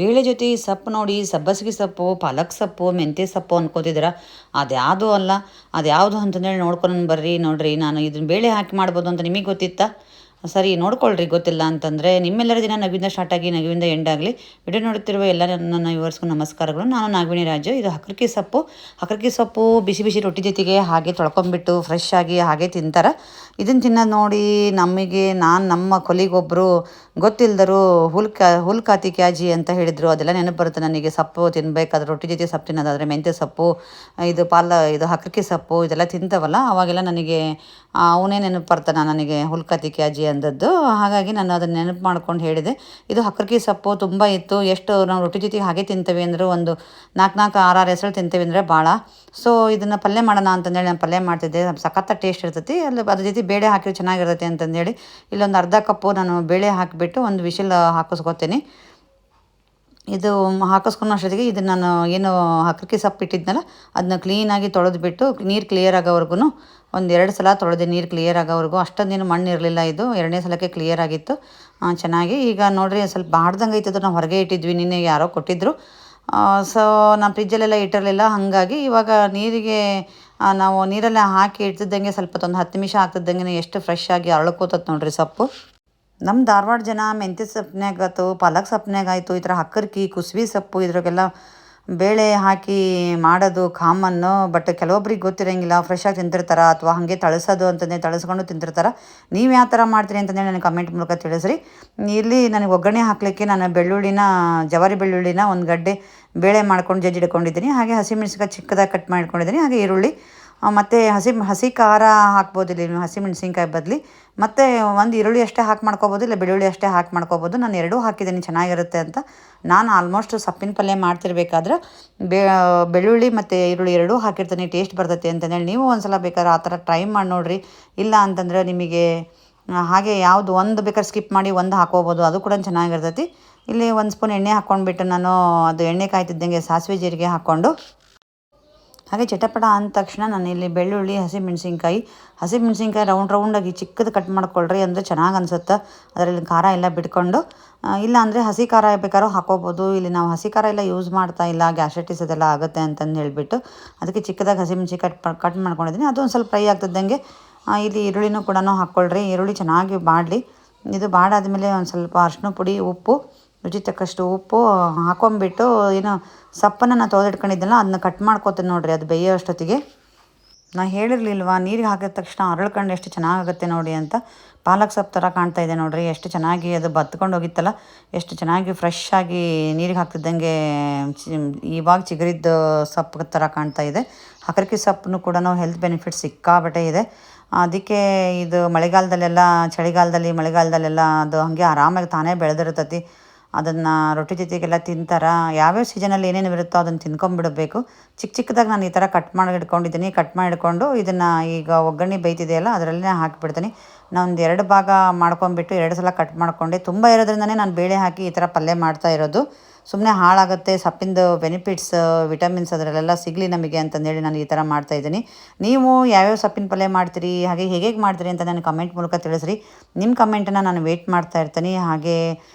ಬೇಳೆ ಜೊತೆ ಈ ಸೊಪ್ಪು ನೋಡಿ ಸಬ್ಬಸಿಗೆ ಸೊಪ್ಪು ಪಾಲಕ್ ಸೊಪ್ಪು ಮೆಂತ್ಯ ಸೊಪ್ಪು ಅನ್ಕೋತಿದ್ದೀರ. ಅದ್ಯಾವುದೂ ಅಲ್ಲ. ಅದ್ಯಾವುದು ಅಂತಂದೇಳಿ ನೋಡ್ಕೊಂಡು ಬರ್ರಿ. ನೋಡ್ರಿ, ನಾನು ಇದನ್ನ ಬೇಳೆ ಹಾಕಿ ಮಾಡ್ಬೋದು ಅಂತ ನಿಮಗೆ ಗೊತ್ತಿತ್ತಾ? ಸರಿ ನೋಡ್ಕೊಳ್ರಿ, ಗೊತ್ತಿಲ್ಲ ಅಂತಂದರೆ. ನಿಮ್ಮೆಲ್ಲರ ದಿನ ನಗುವಿಂದ ಸ್ಟಾರ್ಟ್ ಆಗಿ ನಗುವಿಂದ ಎಂಡ್ ಆಗಲಿ. ವಿಡಿಯೋ ನೋಡುತ್ತಿರುವ ಎಲ್ಲ ನನ್ನ ವ್ಯೂವರ್ಸ್ಗೂ ನಮಸ್ಕಾರಗಳು. ನಾನು ನಾಗವೇಣಿ ರಾಜು. ಇದು ಹಕ್ರಕಿ ಸೊಪ್ಪು. ಹಕ್ರಕಿ ಸೊಪ್ಪು ಬಿಸಿ ಬಿಸಿ ರೊಟ್ಟಿ ಜೊತೆಗೆ ಹಾಗೆ ತೊಳ್ಕೊಂಬಿಟ್ಟು ಫ್ರೆಶ್ ಆಗಿ ಹಾಗೆ ತಿಂತಾರೆ. ಇದನ್ನು ತಿನ್ನೋದು ನೋಡಿ ನಮ್ಮ ಕೊಲಿಗೊಬ್ಬರು ಗೊತ್ತಿಲ್ಲದರು ಹುಲ್ಕಾತಿ ಕ್ಯಾಜಿ ಅಂತ ಹೇಳಿದರು. ಅದೆಲ್ಲ ನೆನಪು ಬರುತ್ತೆ ನನಗೆ. ಸೊಪ್ಪು ತಿನ್ನಬೇಕಾದ್ರೆ ರೊಟ್ಟಿ ಜೊತೆ ಸೊಪ್ಪು ತಿನ್ನೋದಾದರೆ ಮೆಂತ್ಯ ಸೊಪ್ಪು, ಇದು ಹಕ್ರಕಿ ಸೊಪ್ಪು ಇದೆಲ್ಲ ತಿಂತವಲ್ಲ, ಅವಾಗೆಲ್ಲ ನನಗೆ ಅವನೇ ನೆನಪು ಬರ್ತಾನೆ ನನಗೆ, ಹುಲ್ಕಾತಿ ಕ್ಯಾಜಿ ಅಂದದ್ದು. ಹಾಗಾಗಿ ನಾನು ಅದನ್ನು ನೆನಪು ಮಾಡ್ಕೊಂಡು ಹೇಳಿದೆ. ಇದು ಹಕ್ರಕಿ ಸೊಪ್ಪು ತುಂಬ ಇತ್ತು. ಎಷ್ಟು ನಾವು ರೊಟ್ಟಿ ಜೊತೆಗೆ ಹಾಗೆ ತಿಂತೇವೆ ಅಂದರೆ ಒಂದು 4-6 ಹೆಸರು ತಿಂತೇವೆ ಅಂದರೆ ಭಾಳ. ಸೊ ಇದನ್ನು ಪಲ್ಯ ಮಾಡೋಣ ಅಂತಂದೇಳಿ ನಾನು ಪಲ್ಯ ಮಾಡ್ತಿದ್ದೆ. ಸಖತ್ತ ಟೇಸ್ಟ್ ಇರ್ತೈತಿ. ಅದ್ರ ಜೊತೆ ಬೇಳೆ ಹಾಕಿದ್ರೆ ಚೆನ್ನಾಗಿರ್ತೈತಿ ಅಂತಂದೇಳಿ ಇಲ್ಲೊಂದು ಅರ್ಧ ಕಪ್ಪು ನಾನು ಬೇಳೆ ಹಾಕಿಬಿಟ್ಟು ಒಂದು ವಿಶಿಲ್ ಹಾಕಿಸ್ಕೊತೀನಿ. ಇದು ಹಾಕಿಸ್ಕೊಳೋ ಅಷ್ಟೊತ್ತಿಗೆ ಇದನ್ನು ನಾನು ಏನು ಹಕ್ರಕಿ ಸೊಪ್ಪು ಇಟ್ಟಿದ್ನಲ್ಲ ಅದನ್ನ ಕ್ಲೀನಾಗಿ ತೊಳೆದ್ಬಿಟ್ಟು ನೀರು ಕ್ಲಿಯರ್ ಆಗೋವರೆಗೂ ಒಂದು 2 ಸಲ ತೊಳೆದೆ. ನೀರು ಕ್ಲಿಯರ್ ಆಗೋವರೆಗೂ. ಅಷ್ಟೊಂದೇನು ಮಣ್ಣು ಇರಲಿಲ್ಲ. ಇದು 2ನೇ ಸಲಕ್ಕೆ ಕ್ಲಿಯರ್ ಆಗಿತ್ತು ಚೆನ್ನಾಗಿ. ಈಗ ನೋಡಿರಿ, ಸ್ವಲ್ಪ ಬಾಡ್ದಂಗೆ ಐತದ. ನಾವು ಹೊರಗೆ ಇಟ್ಟಿದ್ವಿ, ನಿನ್ನೆ ಯಾರೋ ಕೊಟ್ಟಿದ್ದರು. ಸೊ ನಾನು ಫ್ರಿಜ್ಜಲ್ಲೆಲ್ಲ ಇಟ್ಟಿರಲಿಲ್ಲ. ಹಾಗಾಗಿ ಇವಾಗ ನಾವು ನೀರೆಲ್ಲ ಹಾಕಿ ಇಡ್ತಿದ್ದಂಗೆ ಸ್ವಲ್ಪ ಒಂದು 10 ನಿಮಿಷ ಆಗ್ತಿದ್ದಂಗೆ ಎಷ್ಟು ಫ್ರೆಶ್ ಆಗಿ ಅರಳ್ಕೋತತ್ ನೋಡ್ರಿ ಸೊಪ್ಪು. ನಮ್ಮ ಧಾರವಾಡ ಜನ ಮೆಂತ್ಯ ಸೊಪ್ಪಿನಾಗಾಯ್ತು, ಪಾಲಕ್ ಸೊಪ್ಪಿನಾಗಾಯ್ತು, ಈ ಥರ ಹಕ್ಕರ್ಕಿ ಕುಸ್ಬಿ ಸೊಪ್ಪು ಇದ್ರಾಗೆಲ್ಲ ಬೇಳೆ ಹಾಕಿ ಮಾಡೋದು ಕಾಮನ್ನು. ಬಟ್ ಕೆಲವೊಬ್ರಿಗೆ ಗೊತ್ತಿರೋಂಗಿಲ್ಲ. ಫ್ರೆಶ್ ಆಗಿ ತಿಂತಿರ್ತಾರೆ ಅಥವಾ ಹಾಗೆ ತಳಸೋದು ಅಂತಂದರೆ ತಳಸ್ಕೊಂಡು ತಿಂತಿರ್ತಾರೆ. ನೀವು ಯಾವ ಥರ ಮಾಡ್ತೀರಿ ಅಂತಂದೇಳಿ ನನಗೆ ಕಮೆಂಟ್ ಮೂಲಕ ತಿಳಿಸ್ರಿ. ಇಲ್ಲಿ ನನಗೆ ಒಗ್ಗರಣೆ ಹಾಕಲಿಕ್ಕೆ ನಾನು ಜವಾರಿ ಬೆಳ್ಳುಳ್ಳಿನ ಒಂದು ಗಡ್ಡೆ ಬೇಳೆ ಮಾಡ್ಕೊಂಡು ಜಜ್ಜಿಡ್ಕೊಂಡಿದ್ದೀನಿ. ಹಾಗೆ ಹಸಿಮೆಣ್ಸಿನ್ಕಾಯಿ ಚಿಕ್ಕದಾಗಿ ಕಟ್ ಮಾಡ್ಕೊಂಡಿದ್ದೀನಿ. ಹಾಗೆ ಈರುಳ್ಳಿ ಮತ್ತು ಹಸಿ ಖಾರ ಹಾಕ್ಬೋದು ಇಲ್ಲಿ ಹಸಿಮೆಣ್ಸಿನ್ಕಾಯಿ ಬದಲಿ. ಮತ್ತು ಒಂದು ಈರುಳ್ಳಿ ಅಷ್ಟೇ ಹಾಕಿ ಮಾಡ್ಕೊಬೋದು, ಇಲ್ಲ ಬೆಳ್ಳುಳ್ಳಿ ಅಷ್ಟೇ ಹಾಕಿ ಮಾಡ್ಕೊಬೋದು. ನಾನು ಎರಡೂ ಹಾಕಿದ್ದೀನಿ ಚೆನ್ನಾಗಿರುತ್ತೆ ಅಂತ. ನಾನು ಆಲ್ಮೋಸ್ಟ್ ಸೊಪ್ಪಿನ ಪಲ್ಯ ಮಾಡ್ತಿರ್ಬೇಕಾದ್ರೆ ಬೆಳ್ಳುಳ್ಳಿ ಮತ್ತು ಈರುಳ್ಳಿ ಎರಡೂ ಹಾಕಿರ್ತೀನಿ, ಟೇಸ್ಟ್ ಬರ್ತೈತೆ ಅಂತಂದೇಳಿ. ನೀವು ಒಂದು ಸಲ ಬೇಕಾದ್ರೆ ಆ ಥರ ಟ್ರೈ ಮಾಡಿ ನೋಡಿರಿ. ಇಲ್ಲ ಅಂತಂದರೆ ನಿಮಗೆ ಹಾಗೆ ಯಾವುದು ಒಂದು ಬೇಕಾದ್ರೆ ಸ್ಕಿಪ್ ಮಾಡಿ ಒಂದು ಹಾಕೋಬೋದು, ಅದು ಕೂಡ ಚೆನ್ನಾಗಿರ್ತೈತಿ. ಇಲ್ಲಿ 1 ಸ್ಪೂನ್ ಎಣ್ಣೆ ಹಾಕ್ಕೊಂಡ್ಬಿಟ್ಟು ನಾನು ಅದು ಎಣ್ಣೆ ಕಾಯ್ತಿದ್ದಂಗೆ ಸಾಸಿವೆ ಜೀರಿಗೆ ಹಾಕ್ಕೊಂಡು ಹಾಗೆ ಚಟಪಟ ಅಂದ ತಕ್ಷಣ ನಾನು ಇಲ್ಲಿ ಬೆಳ್ಳುಳ್ಳಿ ಹಸಿಮೆಣ್ಸಿನ್ಕಾಯಿ ರೌಂಡಾಗಿ ಚಿಕ್ಕದು ಕಟ್ ಮಾಡ್ಕೊಳ್ರಿ, ಅಂದರೆ ಚೆನ್ನಾಗಿ ಅನಿಸುತ್ತೆ. ಅದರಲ್ಲಿ ಖಾರ ಎಲ್ಲ ಬಿಟ್ಕೊಂಡು. ಇಲ್ಲ ಅಂದರೆ ಹಸಿ ಖಾರ ಬೇಕಾದ್ರೂ ಹಾಕೋಬೋದು. ಇಲ್ಲಿ ನಾವು ಹಸಿ ಖಾರ ಎಲ್ಲ ಯೂಸ್ ಮಾಡ್ತಾ ಇಲ್ಲ, ಗ್ಯಾಸ್ಟ್ರೈಟಿಸ್ ಅದೆಲ್ಲ ಆಗುತ್ತೆ ಅಂತಂದು ಹೇಳಿಬಿಟ್ಟು ಅದಕ್ಕೆ ಚಿಕ್ಕದಾಗಿ ಹಸಿಮೆಣ್ಸಿನ್ಕಾಯಿ ಕಟ್ ಮಾಡ್ಕೊಂಡಿದ್ದೀನಿ. ಅದು ಒಂದು ಸ್ವಲ್ಪ ಫ್ರೈ ಆಗ್ತಿದ್ದಂಗೆ ಇಲ್ಲಿ ಈರುಳ್ಳಿನೂ ಕೂಡ ಹಾಕ್ಕೊಳ್ರಿ. ಈರುಳ್ಳಿ ಚೆನ್ನಾಗಿ ಬಾಡಲಿ. ಇದು ಬಾಡಾದಮೇಲೆ ಒಂದು ಸ್ವಲ್ಪ ಅರಿಶಿನ ಪುಡಿ, ಉಪ್ಪು, ರುಚಿ ತಕ್ಕಷ್ಟು ಉಪ್ಪು ಹಾಕೊಂಡ್ಬಿಟ್ಟು ಸೊಪ್ಪನ್ನು ನಾನು ತೊಳೆದಿಟ್ಕೊಂಡಿದ್ದೆನಲ್ಲ ಅದನ್ನ ಕಟ್ ಮಾಡ್ಕೊತೀನಿ ನೋಡಿರಿ. ಅದು ಬೇಯೋ ಅಷ್ಟೊತ್ತಿಗೆ ನಾನು ಹೇಳಿರಲಿಲ್ವಾ, ನೀರಿಗೆ ಹಾಕಿದ ತಕ್ಷಣ ಅರಳ್ಕೊಂಡು ಎಷ್ಟು ಚೆನ್ನಾಗಾಗುತ್ತೆ ನೋಡಿ ಅಂತ. ಪಾಲಕ್ ಸೊಪ್ಪು ಥರ ಕಾಣ್ತಾ ಇದೆ ನೋಡಿರಿ. ಎಷ್ಟು ಚೆನ್ನಾಗಿ ಅದು ಬತ್ಕೊಂಡು ಹೋಗಿತ್ತಲ್ಲ, ಎಷ್ಟು ಚೆನ್ನಾಗಿ ಫ್ರೆಶ್ ಆಗಿ ನೀರಿಗೆ ಹಾಕ್ತಿದ್ದಂಗೆ ಇವಾಗ ಚಿಗುರಿದ್ದ ಸೊಪ್ಪು ಥರ ಕಾಣ್ತಾ ಇದೆ. ಹಕ್ರಕಿ ಸೊಪ್ಪನ್ನು ಕೂಡ ಹೆಲ್ತ್ ಬೆನಿಫಿಟ್ಸ್ ಸಿಕ್ಕಾಬಟ್ಟೆ ಇದೆ. ಅದಕ್ಕೆ ಇದು ಮಳೆಗಾಲದಲ್ಲೆಲ್ಲ ಅದು ಹಾಗೆ ಆರಾಮಾಗಿ ತಾನೇ ಬೆಳೆದಿರ್ತೈತಿ. ಅದನ್ನು ರೊಟ್ಟಿ ಜೊತೆಗೆಲ್ಲ ತಿಂತಾರೆ. ಯಾವ್ಯಾವ ಸೀಸನಲ್ಲಿ ಏನೇನು ಇರುತ್ತೋ ಅದನ್ನು ತಿನ್ಕೊಂಬಿಡಬೇಕು. ಚಿಕ್ಕದಾಗಿ ನಾನು ಈ ಥರ ಕಟ್ ಮಾಡಿ ಇಟ್ಕೊಂಡು ಇದನ್ನು ಈಗ ಒಗ್ಗರಣೆ ಬೇಯ್ತಿದೆಯಲ್ಲ ಅದರಲ್ಲೇ ಹಾಕಿಬಿಡ್ತೀನಿ. ನಾನು ಒಂದು 2 ಭಾಗ ಮಾಡ್ಕೊಂಬಿಟ್ಟು 2 ಸಲ ಕಟ್ ಮಾಡಿಕೊಂಡೆ. ತುಂಬ ಇರೋದ್ರಿಂದನೇ ನಾನು ಬೇಳೆ ಹಾಕಿ ಈ ಥರ ಪಲ್ಯ ಮಾಡ್ತಾ ಇರೋದು. ಸುಮ್ಮನೆ ಹಾಳಾಗುತ್ತೆ, ಸೊಪ್ಪಿಂದು ಬೆನಿಫಿಟ್ಸ್ ವಿಟಮಿನ್ಸ್ ಅದರಲ್ಲೆಲ್ಲ ಸಿಗಲಿ ನಮಗೆ ಅಂತಂದೇಳಿ ನಾನು ಈ ಥರ ಮಾಡ್ತಾಯಿದ್ದೀನಿ. ನೀವು ಯಾವ್ಯಾವ ಸೊಪ್ಪಿನ ಪಲ್ಯ ಮಾಡ್ತೀರಿ, ಹಾಗೆ ಹೇಗೆ ಮಾಡ್ತೀರಿ ಅಂತ ನನಗೆ ಕಮೆಂಟ್ ಮೂಲಕ ತಿಳಿಸ್ರಿ. ನಿಮ್ಮ ಕಮೆಂಟನ್ನು ನಾನು ವೇಟ್ ಮಾಡ್ತಾ ಇರ್ತೀನಿ. ಹಾಗೆ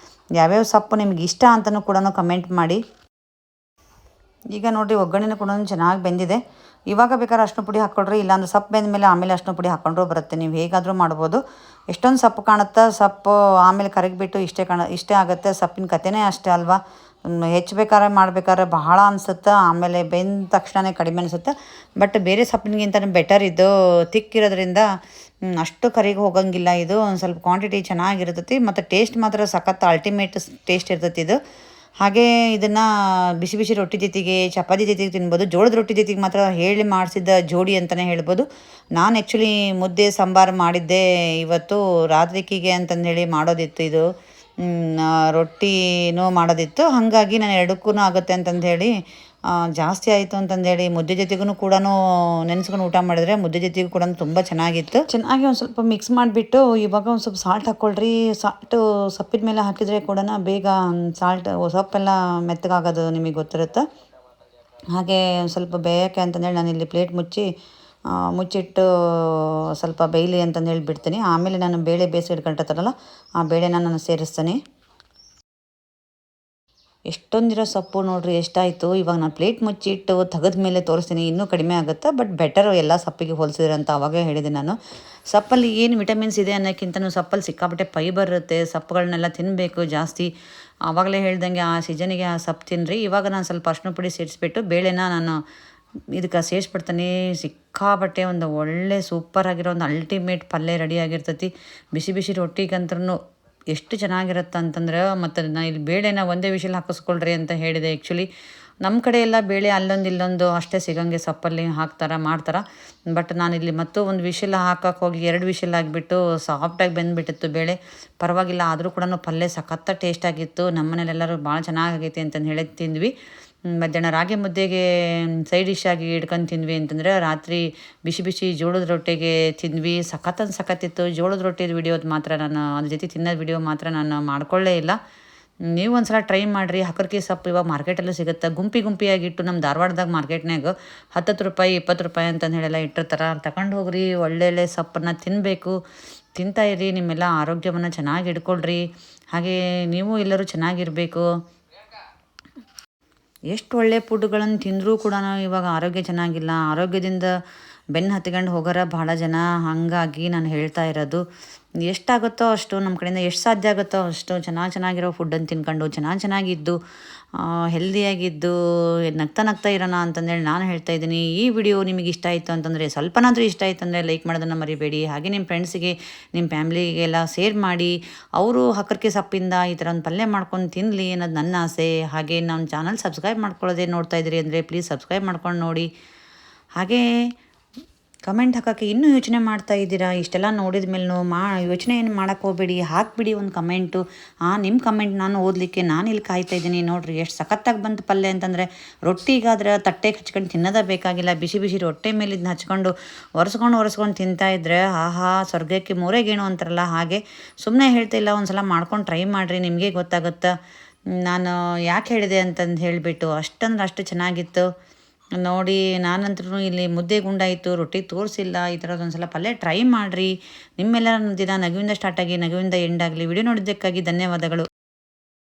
ಯಾವ್ಯಾವ ಸೊಪ್ಪು ನಿಮ್ಗೆ ಇಷ್ಟ ಅಂತಲೂ ಕೂಡ ಕಮೆಂಟ್ ಮಾಡಿ. ಈಗ ನೋಡಿರಿ, ಒಗ್ಗರಣೆನೂ ಕೂಡ ಚೆನ್ನಾಗಿ ಬೆಂದಿದೆ. ಇವಾಗ ಬೇಕಾದ್ರೆ ಅರಿಶಿನ ಪುಡಿ ಹಾಕ್ಕೊಳ್ರಿ, ಇಲ್ಲಾಂದ್ರೆ ಸೊಪ್ಪು ಬೆಂದ ಮೇಲೆ ಆಮೇಲೆ ಅರಿಶಿನ ಪುಡಿ ಹಾಕ್ಕೊಂಡ್ರೂ ಬರುತ್ತೆ. ನೀವು ಹೇಗಾದರೂ ಮಾಡ್ಬೋದು. ಎಷ್ಟೊಂದು ಸೊಪ್ಪು ಕಾಣುತ್ತೆ, ಸೊಪ್ಪು ಆಮೇಲೆ ಕರಗಿಬಿಟ್ಟು ಇಷ್ಟೇ ಆಗುತ್ತೆ. ಸೊಪ್ಪಿನ ಕತೆನೇ ಅಷ್ಟೇ ಅಲ್ವಾ. ಮಾಡಬೇಕಾದ್ರೆ ಬಹಳ ಅನಿಸುತ್ತೆ, ಆಮೇಲೆ ಬೆಂದ ತಕ್ಷಣವೇ ಕಡಿಮೆ ಅನಿಸುತ್ತೆ. ಬಟ್ ಬೇರೆ ಸೊಪ್ಪಿನಗಿಂತ ಬೆಟರ್ ಇದು. ತಿಕ್ಕಿರೋದ್ರಿಂದ ಅಷ್ಟು ಕರಿಗೆ ಹೋಗೋಂಗಿಲ್ಲ. ಇದು ಒಂದು ಸ್ವಲ್ಪ ಕ್ವಾಂಟಿಟಿ ಚೆನ್ನಾಗಿರ್ತೈತಿ ಮತ್ತು ಟೇಸ್ಟ್ ಮಾತ್ರ ಸಖತ್ ಅಲ್ಟಿಮೇಟ್ ಟೇಸ್ಟ್ ಇರ್ತೈತಿ ಇದು. ಹಾಗೆ ಇದನ್ನು ಬಿಸಿ ಬಿಸಿ ರೊಟ್ಟಿ ಜೊತೆಗೆ, ಚಪಾತಿ ಜೊತೆಗೆ ತಿನ್ಬೋದು. ಜೋಳದ ರೊಟ್ಟಿ ಜೊತೆಗೆ ಮಾತ್ರ ಹೇಳಿ ಮಾಡಿಸಿದ ಜೋಡಿ ಅಂತಲೇ ಹೇಳ್ಬೋದು. ನಾನು ಆ್ಯಕ್ಚುಲಿ ಮುದ್ದೆ ಸಾಂಬಾರು ಮಾಡಿದ್ದೆ ಇವತ್ತು ರಾತ್ರಿಕಿಗೆ ಅಂತಂದೇಳಿ ಮಾಡೋದಿತ್ತು. ಇದು ರೊಟ್ಟಿನೂ ಮಾಡೋದಿತ್ತು. ಹಾಗಾಗಿ ನಾನು ಎರಡಕ್ಕೂ ಆಗುತ್ತೆ ಅಂತಂದೇಳಿ ಜಾಸ್ತಿ ಆಯಿತು ಅಂತಂದೇಳಿ ಮುದ್ದೆ ಜೊತೆಗೂ ಕೂಡ ನೆನೆಸ್ಕೊಂಡು ಊಟ ಮಾಡಿದ್ರೆ ಮುದ್ದೆ ಜೊತೆಗೂ ಕೂಡ ತುಂಬ ಚೆನ್ನಾಗಿತ್ತು. ಚೆನ್ನಾಗಿ ಒಂದು ಸ್ವಲ್ಪ ಮಿಕ್ಸ್ ಮಾಡಿಬಿಟ್ಟು ಇವಾಗ ಒಂದು ಸ್ವಲ್ಪ ಸಾಲ್ಟ್ ಹಾಕ್ಕೊಳ್ರಿ. ಸಾಲ್ಟು ಸೊಪ್ಪಿನ ಮೇಲೆ ಹಾಕಿದರೆ ಕೂಡ ಬೇಗ ಸೊಪ್ಪೆಲ್ಲ ಮೆತ್ತಗಾಗೋದು ನಿಮಗೆ ಗೊತ್ತಿರುತ್ತೆ. ಹಾಗೆ ಒಂದು ಸ್ವಲ್ಪ ಬೇಯೋಕ್ಕೆ ಅಂತಂದೇಳಿ ನಾನಿಲ್ಲಿ ಪ್ಲೇಟ್ ಮುಚ್ಚಿಟ್ಟು ಸ್ವಲ್ಪ ಬೇಯಲಿ ಅಂತಂದೇಳಿ ಬಿಡ್ತೀನಿ. ಆಮೇಲೆ ನಾನು ಬೇಳೆ ಬೇಯಿಸಿ ಇಟ್ಕೊಂಡಿರ್ತಾರಲ್ಲ ಆ ಬೇಳೆನ ನಾನು ಸೇರಿಸ್ತೀನಿ. ಎಷ್ಟೊಂದಿರೋ ಸೊಪ್ಪು ನೋಡ್ರಿ ಎಷ್ಟಾಯಿತು. ಇವಾಗ ನಾನು ಪ್ಲೇಟ್ ಮುಚ್ಚಿಟ್ಟು ತೆಗೆದ ಮೇಲೆ ತೋರಿಸ್ತೀನಿ, ಇನ್ನೂ ಕಡಿಮೆ ಆಗುತ್ತೆ. ಬಟ್ ಬೆಟರು ಎಲ್ಲ ಸೊಪ್ಪಿಗೆ ಹೋಲಿಸಿದ್ರೆ ಅಂತ ಆವಾಗೇ ಹೇಳಿದೆ ನಾನು. ಸೊಪ್ಪಲ್ಲಿ ಏನು ವಿಟಮಿನ್ಸ್ ಇದೆ ಅನ್ನೋಕ್ಕಿಂತನೂ ಸೊಪ್ಪಲ್ಲಿ ಸಿಕ್ಕಾಪಟ್ಟೆ ಫೈಬರ್ ಇರುತ್ತೆ. ಸೊಪ್ಪುಗಳನ್ನೆಲ್ಲ ತಿನ್ನಬೇಕು ಜಾಸ್ತಿ. ಆವಾಗಲೇ ಹೇಳ್ದಂಗೆ ಆ ಸೀಸನಿಗೆ ಆ ಸೊಪ್ಪು ತಿನ್ನಿರಿ. ಇವಾಗ ನಾನು ಸ್ವಲ್ಪ ಅರಿಶಿನ ಪುಡಿ ಸೇರಿಸ್ಬಿಟ್ಟು ಬೇಳೆನ ನಾನು ಇದಕ್ಕೆ ಸೇರಿಸ್ಬಿಡ್ತೀನಿ. ಸಿಕ್ಕಾಪಟ್ಟೆ ಒಂದು ಒಳ್ಳೆ ಸೂಪರಾಗಿರೋ ಒಂದು ಅಲ್ಟಿಮೇಟ್ ಪಲ್ಯ ರೆಡಿಯಾಗಿರ್ತೈತಿ. ಬಿಸಿ ಬಿಸಿ ರೊಟ್ಟಿಗಂದ್ರೂ ಎಷ್ಟು ಚೆನ್ನಾಗಿರುತ್ತೆ ಅಂತಂದ್ರೆ, ಮತ್ತು ನಾನು ಇಲ್ಲಿ ಬೇಳೆನ ಒಂದೇ ವಿಷಲ್ ಹಾಕಿಸ್ಕೊಳ್ರಿ ಅಂತ ಹೇಳಿದೆ. ಆ್ಯಕ್ಚುಲಿ ನಮ್ಮ ಕಡೆ ಎಲ್ಲ ಬೇಳೆ ಅಲ್ಲೊಂದು ಇಲ್ಲೊಂದು ಅಷ್ಟೇ ಸಿಗಂಗೆ ಸೊಪ್ಪಲ್ಲಿ ಮಾಡ್ತಾರೆ. ಬಟ್ ನಾನಿಲ್ಲಿ ಮತ್ತು ಒಂದು ವಿಷಲ್ ಹಾಕೋಕೆ ಹೋಗಿ 2 ವಿಷಲ್ ಆಗಿಬಿಟ್ಟು ಸಾಫ್ಟಾಗಿ ಬೆಂದ್ಬಿಟ್ಟಿತ್ತು ಬೇಳೆ. ಪರವಾಗಿಲ್ಲ, ಆದರೂ ಕೂಡ ಪಲ್ಯ ಸಖತ್ತ ಟೇಸ್ಟಾಗಿತ್ತು. ನಮ್ಮ ಮನೇಲೆಲ್ಲರೂ ಭಾಳ ಚೆನ್ನಾಗೈತಿ ಅಂತಂದು ಹೇಳಿ ತಿಂದ್ವಿ. ಮಧ್ಯಾಹ್ನ ರಾಗಿ ಮುದ್ದೆಗೆ ಸೈಡ್ ಡಿಶ್ ಆಗಿ ಇಟ್ಕೊಂಡು ತಿಂದ್ವಿ ಅಂತಂದರೆ, ರಾತ್ರಿ ಬಿಸಿ ಬಿಸಿ ಜೋಳದ ರೊಟ್ಟಿಗೆ ತಿಂದ್ವಿ. ಸಖತ್ತಿತ್ತು. ಜೋಳದ ರೊಟ್ಟಿದ ವಿಡಿಯೋದು ಮಾತ್ರ ನಾನು ಅದ್ರ ಜೊತೆ ತಿನ್ನೋದು ವಿಡಿಯೋ ಮಾತ್ರ ನಾನು ಮಾಡ್ಕೊಳ್ಳೇ ಇಲ್ಲ. ನೀವು ಒಂದು ಸಲ ಟ್ರೈ ಮಾಡಿರಿ. ಹಕ್ಕರ್ಕಿ ಸೊಪ್ಪು ಇವಾಗ ಮಾರ್ಕೆಟಲ್ಲೂ ಸಿಗುತ್ತೆ. ಗುಂಪಿಯಾಗಿಟ್ಟು ನಮ್ಮ ಧಾರವಾಡದಾಗ ಮಾರ್ಕೆಟ್ನಾಗ 10 ರೂಪಾಯಿ 20 ರೂಪಾಯಿ ಅಂತಂದು ಹೇಳೆಲ್ಲ ಇಟ್ಟಿರ್ತಾರೆ. ತಗೊಂಡು ಹೋಗ್ರಿ. ಒಳ್ಳೊಳ್ಳೆ ಸೊಪ್ಪನ್ನು ತಿನ್ನಬೇಕು. ತಿಂತಾಯಿರಿ. ನಿಮ್ಮೆಲ್ಲ ಆರೋಗ್ಯವನ್ನು ಚೆನ್ನಾಗಿ ಇಟ್ಕೊಳ್ರಿ. ಹಾಗೆ ನೀವು ಎಲ್ಲರೂ ಚೆನ್ನಾಗಿರಬೇಕು. ಎಷ್ಟು ಒಳ್ಳೆ ಫುಡ್ಗಳನ್ನು ತಿಂದರೂ ಕೂಡ ಇವಾಗ ಆರೋಗ್ಯ ಚೆನ್ನಾಗಿಲ್ಲ. ಆರೋಗ್ಯದಿಂದ ಬೆನ್ನು ಹತ್ಕೊಂಡು ಹೋಗೋರ ಭಾಳ ಜನ. ಹಾಗಾಗಿ ನಾನು ಹೇಳ್ತಾ ಇರೋದು, ಎಷ್ಟಾಗುತ್ತೋ ಅಷ್ಟು ನಮ್ಮ ಕಡೆಯಿಂದ ಎಷ್ಟು ಸಾಧ್ಯ ಆಗುತ್ತೋ ಅಷ್ಟು ಚೆನ್ನಾಗಿರೋ ಫುಡ್ಡನ್ನು ತಿನ್ಕೊಂಡು ಚೆನ್ನಾಗಿದ್ದು ಹೆಲ್ದಿಯಾಗಿದ್ದು ನಗ್ತಾ ಇರೋಣ ಅಂತಂದೇಳಿ ನಾನು ಹೇಳ್ತಾ ಇದ್ದೀನಿ. ಈ ವಿಡಿಯೋ ನಿಮಗೆ ಇಷ್ಟ ಆಯಿತು ಅಂತಂದರೆ, ಸ್ವಲ್ಪನಾದರೂ ಇಷ್ಟ ಆಯಿತು ಅಂದರೆ ಲೈಕ್ ಮಾಡೋದನ್ನು ಮರಿಬೇಡಿ. ಹಾಗೆ ನಿಮ್ಮ ಫ್ರೆಂಡ್ಸಿಗೆ ನಿಮ್ಮ ಫ್ಯಾಮ್ಲಿಗೆಲ್ಲ ಶೇರ್ ಮಾಡಿ. ಅವರು ಹಕ್ಕರ್ಕೆ ಸೊಪ್ಪಿಂದ ಈ ಥರ ಒಂದು ಪಲ್ಯ ಮಾಡ್ಕೊಂಡು ತಿನ್ನಲಿ ಅನ್ನೋದು ನನ್ನ ಆಸೆ. ಹಾಗೆ ನಮ್ಮ ಚಾನಲ್ ಸಬ್ಸ್ಕ್ರೈಬ್ ಮಾಡ್ಕೊಳ್ಳೋದೇ ನೋಡ್ತಾ ಇದ್ದೀರಿ ಅಂದರೆ ಪ್ಲೀಸ್ ಸಬ್ಸ್ಕ್ರೈಬ್ ಮಾಡ್ಕೊಂಡು ನೋಡಿ. ಹಾಗೇ ಕಮೆಂಟ್ ಹಾಕೋಕ್ಕೆ ಇನ್ನೂ ಯೋಚನೆ ಮಾಡ್ತಾ ಇದ್ದೀರಾ. ಇಷ್ಟೆಲ್ಲ ನೋಡಿದ ಮೇಲೂ ಯೋಚನೆ ಏನು ಮಾಡೋಕ್ಕೆ ಹೋಗಬೇಡಿ. ಹಾಕಿಬಿಡಿ ಒಂದು ಕಮೆಂಟು. ನಿಮ್ಮ ಕಮೆಂಟ್ ನಾನು ಓದಲಿಕ್ಕೆ ನಾನು ಇಲ್ಲಿ ಕಾಯ್ತಾ ಇದ್ದೀನಿ. ನೋಡಿರಿ ಎಷ್ಟು ಸಖತ್ತಾಗಿ ಬಂತು ಪಲ್ಯ ಅಂತಂದರೆ. ರೊಟ್ಟಿಗಾದ್ರೆ ತಟ್ಟೆಗೆ ಹಚ್ಕೊಂಡು ತಿನ್ನೋದೇ ಬೇಕಾಗಿಲ್ಲ. ಬಿಸಿ ಬಿಸಿ ರೊಟ್ಟೆ ಮೇಲೆ ಇದನ್ನ ಹಚ್ಕೊಂಡು ಒರೆಸ್ಕೊಂಡು ತಿಂತಾಯಿದ್ರೆ ಆಹಾ ಸ್ವರ್ಗಕ್ಕೆ ಮೂರೆಗೇಣು ಅಂತಾರಲ್ಲ ಹಾಗೆ. ಸುಮ್ಮನೆ ಹೇಳ್ತಾ ಇಲ್ಲ, ಒಂದು ಸಲ ಮಾಡ್ಕೊಂಡು ಟ್ರೈ ಮಾಡಿರಿ, ನಿಮಗೆ ಗೊತ್ತಾಗುತ್ತಾ ನಾನು ಯಾಕೆ ಹೇಳಿದೆ ಅಂತಂದು ಹೇಳಿಬಿಟ್ಟು. ಅಷ್ಟು ಚೆನ್ನಾಗಿತ್ತು ನೋಡಿ. ನಾನಂತರೂ ಇಲ್ಲಿ ಮುದ್ದೆ ಗುಂಡಾಯಿತು, ರೊಟ್ಟಿ ತೋರಿಸಿಲ್ಲ. ಈ ಥರದೊಂದು ಸಲ ಪಲ್ಯ ಟ್ರೈ ಮಾಡಿರಿ. ನಿಮ್ಮೆಲ್ಲರ ದಿನ ನಗುವಿಂದ ಸ್ಟಾರ್ಟ್ ಆಗಿ ನಗುವಿಂದ ಎಂಡ್ ಆಗಲಿ. ವಿಡಿಯೋ ನೋಡಿದ್ದಕ್ಕಾಗಿ ಧನ್ಯವಾದಗಳು.